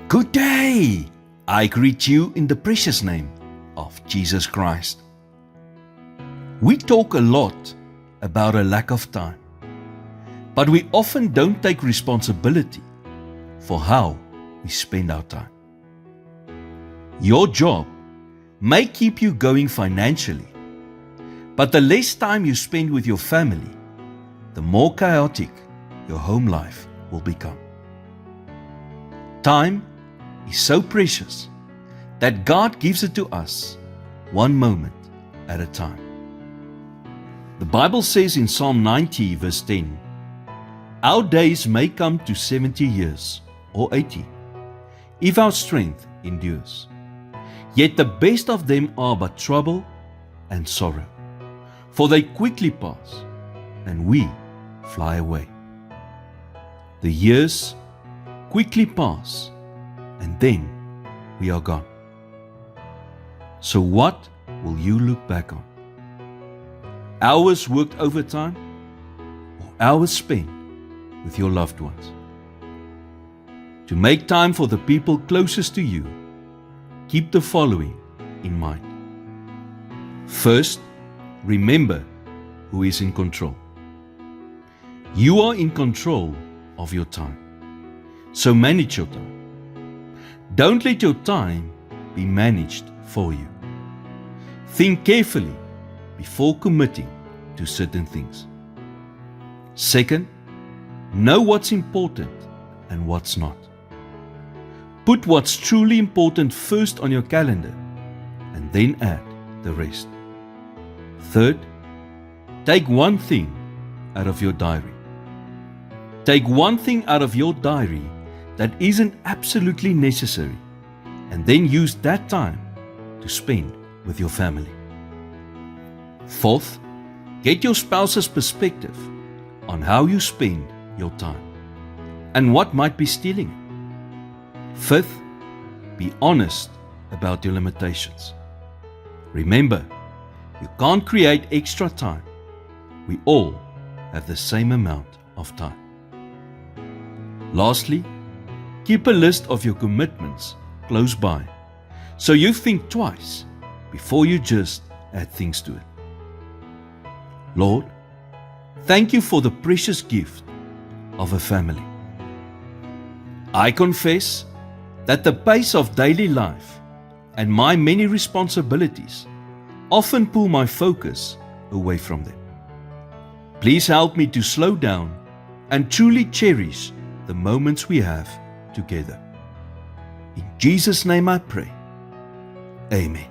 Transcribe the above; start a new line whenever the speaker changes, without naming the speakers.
Good day! I greet you in the precious name of Jesus Christ. We talk a lot about a lack of time, but we often don't take responsibility for how we spend our time. Your job may keep you going financially, but the less time you spend with your family, the more chaotic your home life will become. Time is so precious that God gives it to us one moment at a time. The Bible says in Psalm 90 verse 10, "Our days may come to 70 years or 80, if our strength endures. Yet the best of them are but trouble and sorrow, for they quickly pass, and we fly away." The years quickly pass, and then we are gone. So what will you look back on? Hours worked overtime, or hours spent with your loved ones? To make time for the people closest to you, keep the following in mind. First, remember who is in control. You are in control of your time, so manage your time. Don't let your time be managed for you. Think carefully before committing to certain things. Second, know what's important and what's not. Put what's truly important first on your calendar and then add the rest. Third, take one thing out of your diary. Take one thing out of your diary that isn't absolutely necessary, and then use that time to spend with your family. Fourth, get your spouse's perspective on how you spend your time and what might be stealing it. Fifth, be honest about your limitations. Remember, you can't create extra time. We all have the same amount of time. Lastly, keep a list of your commitments close by, so you think twice before you just add things to it. Lord, thank you for the precious gift of a family. I confess that the pace of daily life and my many responsibilities often pull my focus away from them. Please help me to slow down and truly cherish the moments we have together. In Jesus' name I pray. Amen.